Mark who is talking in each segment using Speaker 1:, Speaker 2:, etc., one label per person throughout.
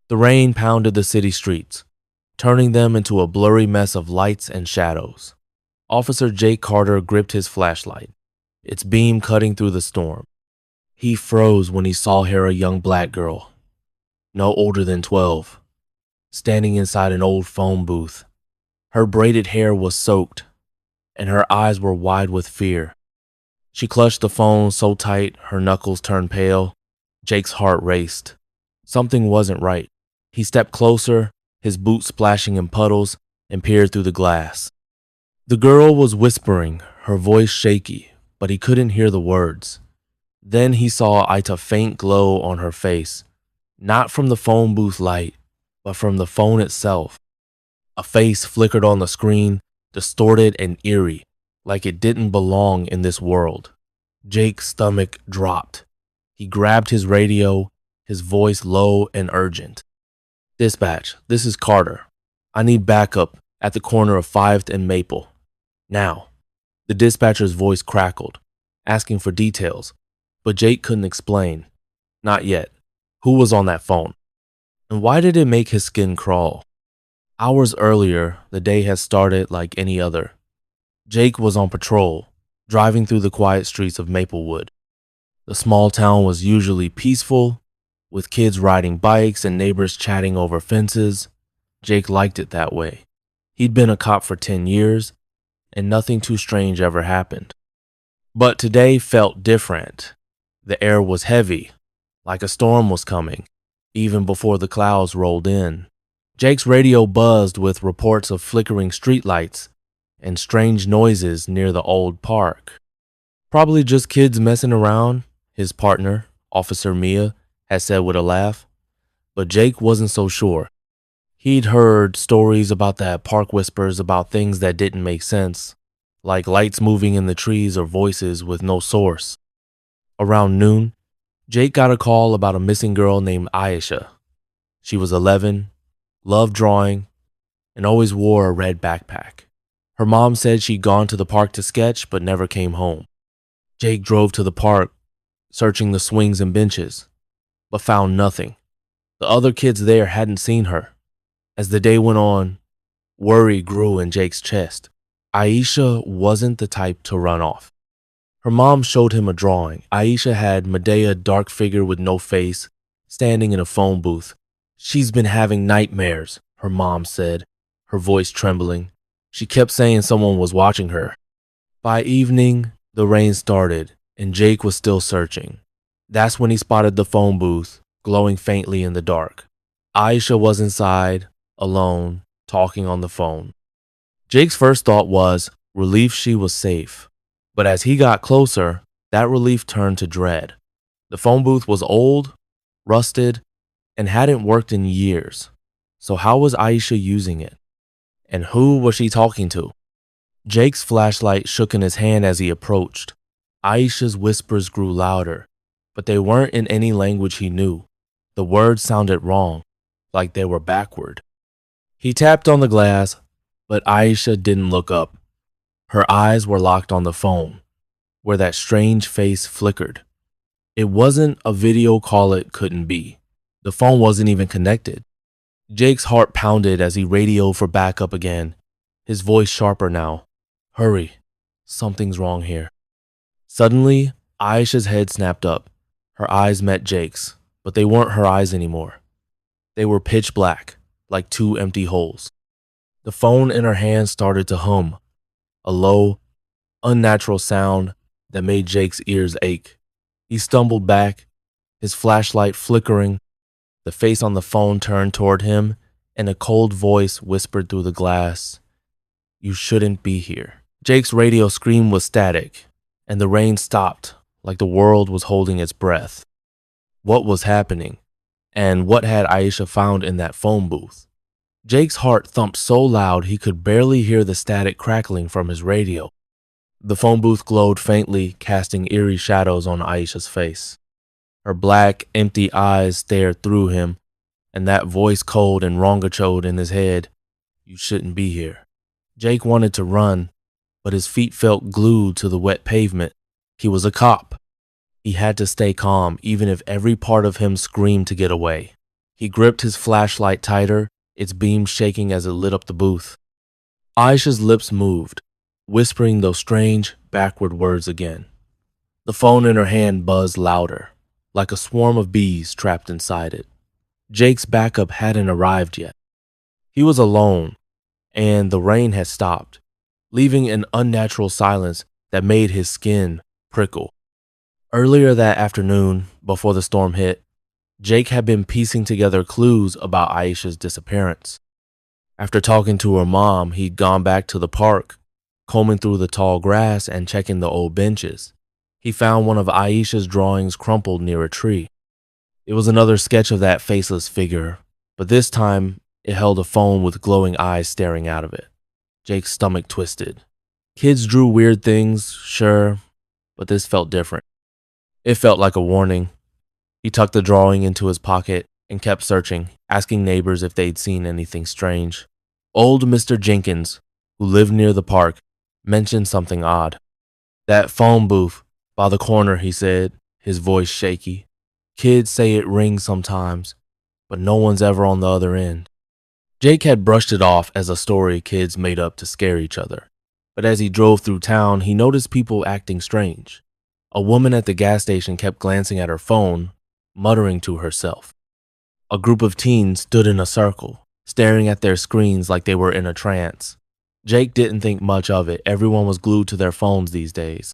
Speaker 1: The rain pounded the city streets, turning them into a blurry mess of lights and shadows. Officer Jake Carter gripped his flashlight, its beam cutting through the storm. He froze when he saw here a young black girl, no older than 12, standing inside an old phone booth. Her braided hair was soaked, and her eyes were wide with fear. She clutched the phone so tight her knuckles turned pale. Jake's heart raced. Something wasn't right. He stepped closer, his boots splashing in puddles, and peered through the glass. The girl was whispering, her voice shaky, but he couldn't hear the words. Then he saw a faint glow on her face, not from the phone booth light, but from the phone itself. A face flickered on the screen, distorted and eerie, like it didn't belong in this world. Jake's stomach dropped. He grabbed his radio, his voice low and urgent. "Dispatch, this is Carter. I need backup at the corner of 5th and Maple. Now." The dispatcher's voice crackled, asking for details, but Jake couldn't explain. Not yet. Who was on that phone? And why did it make his skin crawl? Hours earlier, the day had started like any other. Jake was on patrol, driving through the quiet streets of Maplewood. The small town was usually peaceful, with kids riding bikes and neighbors chatting over fences. Jake liked it that way. He'd been a cop for 10 years, and nothing too strange ever happened. But today felt different. The air was heavy, like a storm was coming, even before the clouds rolled in. Jake's radio buzzed with reports of flickering streetlights and strange noises near the old park. Probably just kids messing around, his partner, Officer Mia, had said with a laugh. But Jake wasn't so sure. He'd heard stories about that park whispers about things that didn't make sense, like lights moving in the trees or voices with no source. Around noon, Jake got a call about a missing girl named Aisha. She was 11, loved drawing, and always wore a red backpack. Her mom said she'd gone to the park to sketch but never came home. Jake drove to the park, searching the swings and benches, but found nothing. The other kids there hadn't seen her. As the day went on, worry grew in Jake's chest. Aisha wasn't the type to run off. Her mom showed him a drawing. Aisha had Medea, dark figure with no face, standing in a phone booth. "She's been having nightmares," her mom said, her voice trembling. She kept saying someone was watching her. By evening, the rain started, and Jake was still searching. That's when he spotted the phone booth, glowing faintly in the dark. Aisha was inside, alone, talking on the phone. Jake's first thought was relief she was safe. But as he got closer, that relief turned to dread. The phone booth was old, rusted, and hadn't worked in years. So how was Aisha using it? And who was she talking to? Jake's flashlight shook in his hand as he approached. Aisha's whispers grew louder, but they weren't in any language he knew. The words sounded wrong, like they were backward. He tapped on the glass, but Aisha didn't look up. Her eyes were locked on the phone, where that strange face flickered. It wasn't a video call, it couldn't be. The phone wasn't even connected. Jake's heart pounded as he radioed for backup again, his voice sharper now. "Hurry, something's wrong here." Suddenly, Aisha's head snapped up. Her eyes met Jake's, but they weren't her eyes anymore. They were pitch black, like two empty holes. The phone in her hand started to hum, a low, unnatural sound that made Jake's ears ache. He stumbled back, his flashlight flickering. The face on the phone turned toward him, and a cold voice whispered through the glass, "You shouldn't be here." Jake's radio screen was static, and the rain stopped, like the world was holding its breath. What was happening? And what had Aisha found in that phone booth? Jake's heart thumped so loud he could barely hear the static crackling from his radio. The phone booth glowed faintly, casting eerie shadows on Aisha's face. Her black, empty eyes stared through him, and that voice cold and rongachod in his head, "You shouldn't be here." Jake wanted to run, but his feet felt glued to the wet pavement. He was a cop. He had to stay calm, even if every part of him screamed to get away. He gripped his flashlight tighter, its beam shaking as it lit up the booth. Aisha's lips moved, whispering those strange, backward words again. The phone in her hand buzzed louder, like a swarm of bees trapped inside it. Jake's backup hadn't arrived yet. He was alone, and the rain had stopped, leaving an unnatural silence that made his skin prickle. Earlier that afternoon, before the storm hit, Jake had been piecing together clues about Aisha's disappearance. After talking to her mom, he'd gone back to the park, combing through the tall grass and checking the old benches. He found one of Aisha's drawings crumpled near a tree. It was another sketch of that faceless figure, but this time it held a phone with glowing eyes staring out of it. Jake's stomach twisted. Kids drew weird things, sure, but this felt different. It felt like a warning. He tucked the drawing into his pocket and kept searching, asking neighbors if they'd seen anything strange. Old Mr. Jenkins, who lived near the park, mentioned something odd. That phone booth by the corner, he said, his voice shaky. Kids say it rings sometimes, but no one's ever on the other end. Jake had brushed it off as a story kids made up to scare each other. But as he drove through town, he noticed people acting strange. A woman at the gas station kept glancing at her phone, muttering to herself. A group of teens stood in a circle, staring at their screens like they were in a trance. Jake didn't think much of it. Everyone was glued to their phones these days.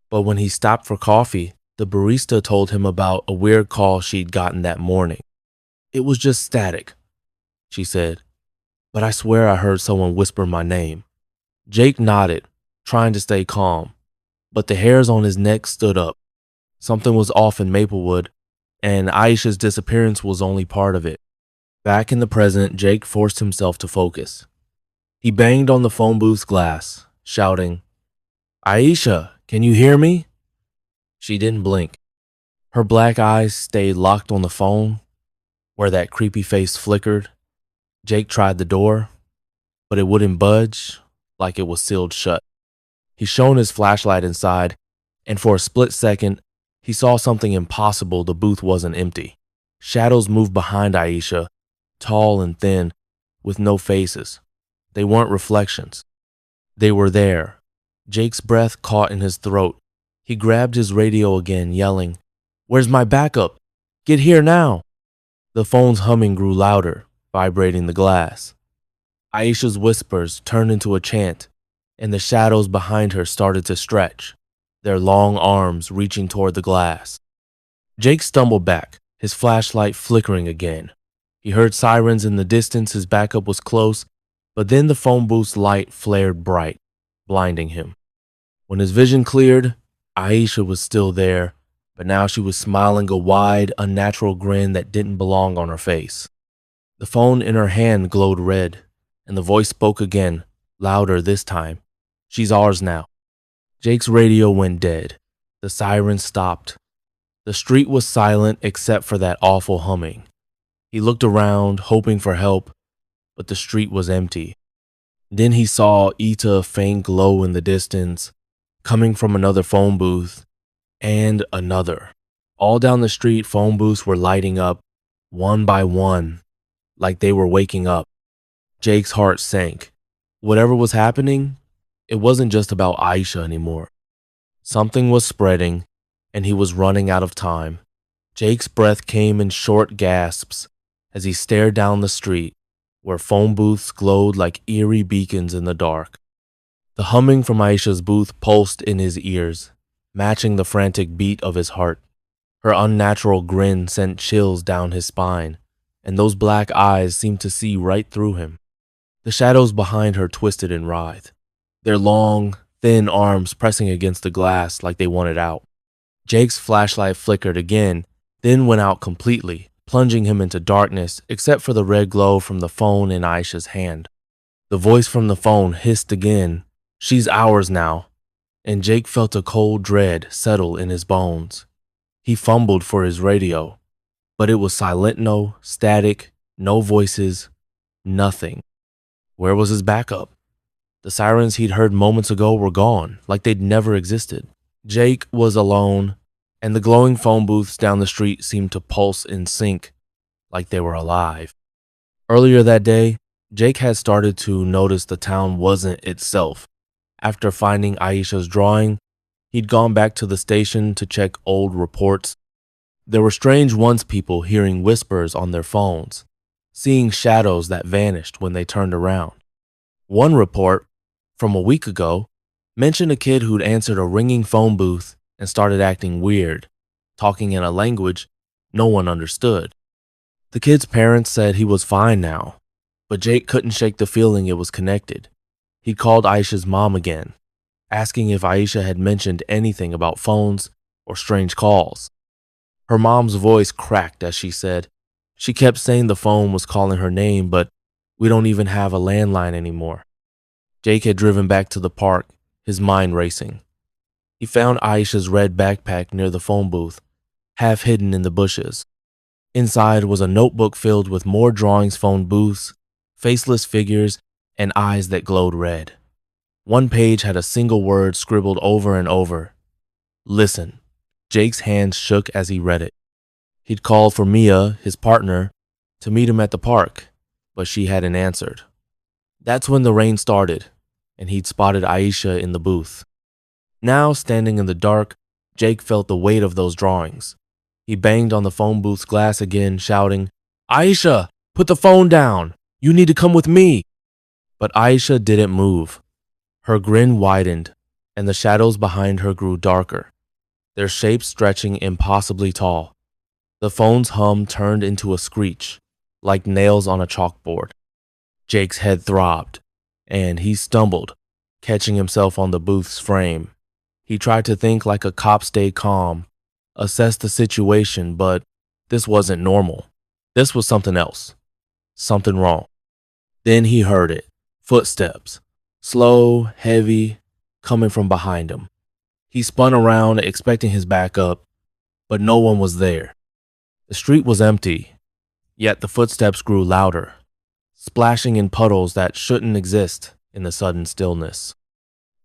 Speaker 1: But when he stopped for coffee, the barista told him about a weird call she'd gotten that morning. It was just static, she said, but I swear I heard someone whisper my name. Jake nodded, trying to stay calm, but the hairs on his neck stood up. Something was off in Maplewood, and Aisha's disappearance was only part of it. Back in the present, Jake forced himself to focus. He banged on the phone booth's glass, shouting, "Aisha, can you hear me?" She didn't blink. Her black eyes stayed locked on the phone, where that creepy face flickered. Jake tried the door, but it wouldn't budge, like it was sealed shut. He shone his flashlight inside, and for a split second, he saw something impossible. The booth wasn't empty. Shadows moved behind Aisha, tall and thin, with no faces. They weren't reflections. They were there. Jake's breath caught in his throat. He grabbed his radio again, yelling, "Where's my backup? Get here now!" The phone's humming grew louder, vibrating the glass. Aisha's whispers turned into a chant, and the shadows behind her started to stretch, their long arms reaching toward the glass. Jake stumbled back, his flashlight flickering again. He heard sirens in the distance. His backup was close, but then the phone booth's light flared bright, blinding him. When his vision cleared, Aisha was still there, but now she was smiling a wide, unnatural grin that didn't belong on her face. The phone in her hand glowed red, and the voice spoke again, louder this time. "She's ours now." Jake's radio went dead. The sirens stopped. The street was silent except for that awful humming. He looked around, hoping for help, but the street was empty. Then he saw Ita faint glow in the distance, coming from another phone booth, and another. All down the street, phone booths were lighting up, one by one, like they were waking up. Jake's heart sank. Whatever was happening, it wasn't just about Aisha anymore. Something was spreading, and he was running out of time. Jake's breath came in short gasps as he stared down the street, where phone booths glowed like eerie beacons in the dark. The humming from Aisha's booth pulsed in his ears, matching the frantic beat of his heart. Her unnatural grin sent chills down his spine, and those black eyes seemed to see right through him. The shadows behind her twisted and writhed, their long, thin arms pressing against the glass like they wanted out. Jake's flashlight flickered again, then went out completely, plunging him into darkness except for the red glow from the phone in Aisha's hand. The voice from the phone hissed again, "She's ours now," and Jake felt a cold dread settle in his bones. He fumbled for his radio, but it was silent, no static, no voices, nothing. Where was his backup? The sirens he'd heard moments ago were gone, like they'd never existed. Jake was alone, and the glowing phone booths down the street seemed to pulse in sync, like they were alive. Earlier that day, Jake had started to notice the town wasn't itself. After finding Aisha's drawing, he'd gone back to the station to check old reports. There were strange once people hearing whispers on their phones, seeing shadows that vanished when they turned around. One report, from a week ago, mentioned a kid who'd answered a ringing phone booth and started acting weird, talking in a language no one understood. The kid's parents said he was fine now, but Jake couldn't shake the feeling it was connected. He called Aisha's mom again, asking if Aisha had mentioned anything about phones or strange calls. Her mom's voice cracked as she said, "She kept saying the phone was calling her name, but we don't even have a landline anymore." Jake had driven back to the park, his mind racing. He found Aisha's red backpack near the phone booth, half hidden in the bushes. Inside was a notebook filled with more drawings, phone booths, faceless figures, and eyes that glowed red. One page had a single word scribbled over and over. "Listen." Jake's hands shook as he read it. He'd called for Mia, his partner, to meet him at the park, but she hadn't answered. That's when the rain started, and he'd spotted Aisha in the booth. Now, standing in the dark, Jake felt the weight of those drawings. He banged on the phone booth's glass again, shouting, "Aisha, put the phone down! You need to come with me!" But Aisha didn't move. Her grin widened, and the shadows behind her grew darker, their shapes stretching impossibly tall. The phone's hum turned into a screech, like nails on a chalkboard. Jake's head throbbed, and he stumbled, catching himself on the booth's frame. He tried to think like a cop, stay calm, assess the situation, but this wasn't normal. This was something else. Something wrong. Then he heard it. Footsteps. Slow, heavy, coming from behind him. He spun around, expecting his back up, but no one was there. The street was empty, yet the footsteps grew louder, splashing in puddles that shouldn't exist in the sudden stillness.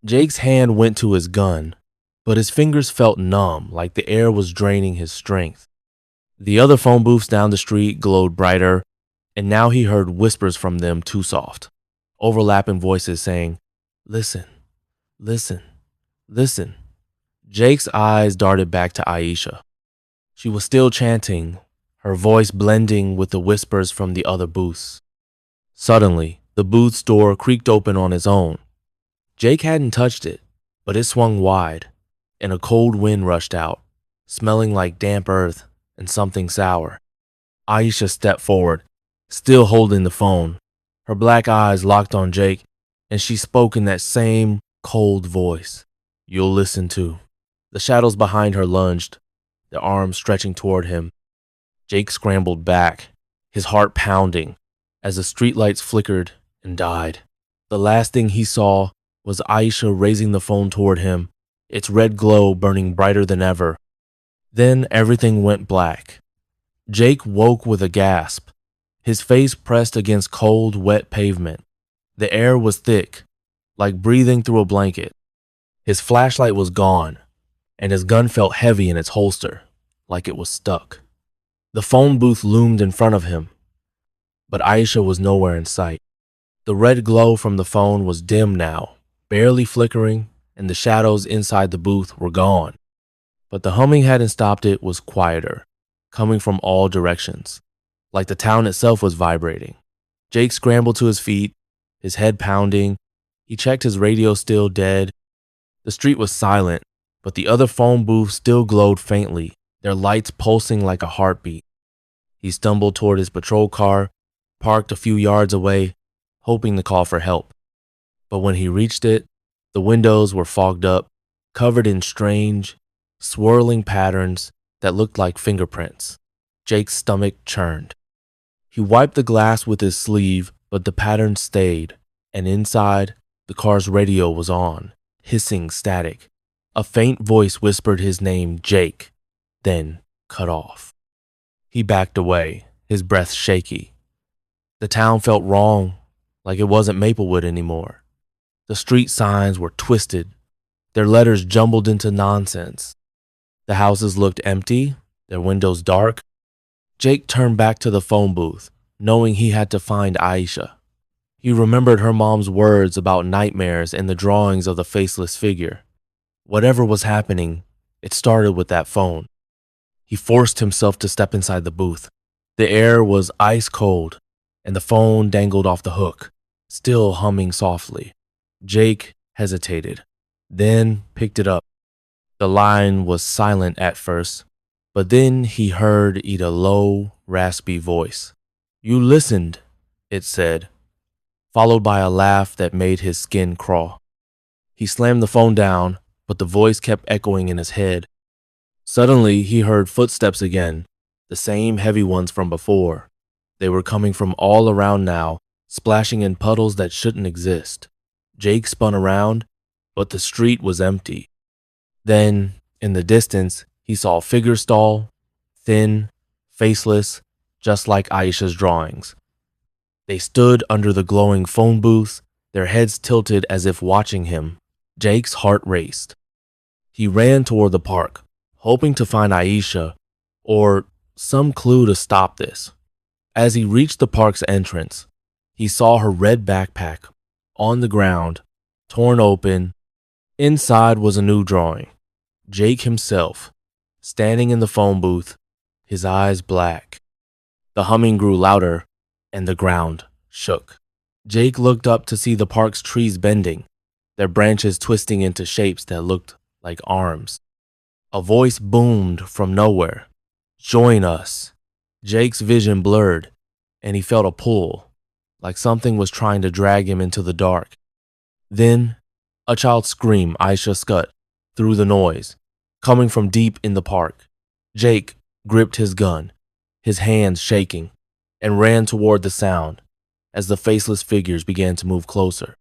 Speaker 1: Jake's hand went to his gun, but his fingers felt numb, like the air was draining his strength. The other phone booths down the street glowed brighter, and now he heard whispers from them too soft, overlapping voices saying, "Listen, listen, listen." Jake's eyes darted back to Aisha. She was still chanting, her voice blending with the whispers from the other booths. Suddenly, the booth's door creaked open on its own. Jake hadn't touched it, but it swung wide, and a cold wind rushed out, smelling like damp earth and something sour. Aisha stepped forward, still holding the phone, her black eyes locked on Jake, and she spoke in that same cold voice. "You'll listen too." The shadows behind her lunged, their arms stretching toward him. Jake scrambled back, his heart pounding, as the streetlights flickered and died. The last thing he saw was Aisha raising the phone toward him, its red glow burning brighter than ever. Then everything went black. Jake woke with a gasp, his face pressed against cold, wet pavement. The air was thick, like breathing through a blanket. His flashlight was gone, and his gun felt heavy in its holster, like it was stuck. The phone booth loomed in front of him, but Aisha was nowhere in sight. The red glow from the phone was dim now, barely flickering, and the shadows inside the booth were gone. But the humming hadn't stopped. It was quieter, coming from all directions, like the town itself was vibrating. Jake scrambled to his feet, his head pounding. He checked his radio, still dead. The street was silent, but the other phone booths still glowed faintly, their lights pulsing like a heartbeat. He stumbled toward his patrol car, parked a few yards away, hoping to call for help. But when he reached it, the windows were fogged up, covered in strange, swirling patterns that looked like fingerprints. Jake's stomach churned. He wiped the glass with his sleeve, but the pattern stayed, and inside, the car's radio was on, hissing static. A faint voice whispered his name, Jake, then cut off. He backed away, his breath shaky. The town felt wrong, like it wasn't Maplewood anymore. The street signs were twisted, their letters jumbled into nonsense. The houses looked empty, their windows dark. Jake turned back to the phone booth, knowing he had to find Aisha. He remembered her mom's words about nightmares and the drawings of the faceless figure. Whatever was happening, it started with that phone. He forced himself to step inside the booth. The air was ice cold, and the phone dangled off the hook, still humming softly. Jake hesitated, then picked it up. The line was silent at first, but then he heard Ida's low, raspy voice. "You listened," it said, followed by a laugh that made his skin crawl. He slammed the phone down, but the voice kept echoing in his head. Suddenly, he heard footsteps again, the same heavy ones from before. They were coming from all around now, splashing in puddles that shouldn't exist. Jake spun around, but the street was empty. Then, in the distance, he saw a figure stall, thin, faceless, just like Aisha's drawings. They stood under the glowing phone booth, their heads tilted as if watching him. Jake's heart raced. He ran toward the park, hoping to find Aisha or some clue to stop this. As he reached the park's entrance, he saw her red backpack on the ground, torn open. Inside was a new drawing. Jake himself, standing in the phone booth, his eyes black. The humming grew louder, and the ground shook. Jake looked up to see the park's trees bending, their branches twisting into shapes that looked like arms. A voice boomed from nowhere. "Join us." Jake's vision blurred, and he felt a pull, like something was trying to drag him into the dark. Then, a child's scream, Aisha Scott, through the noise, coming from deep in the park. Jake gripped his gun, his hands shaking, and ran toward the sound as the faceless figures began to move closer.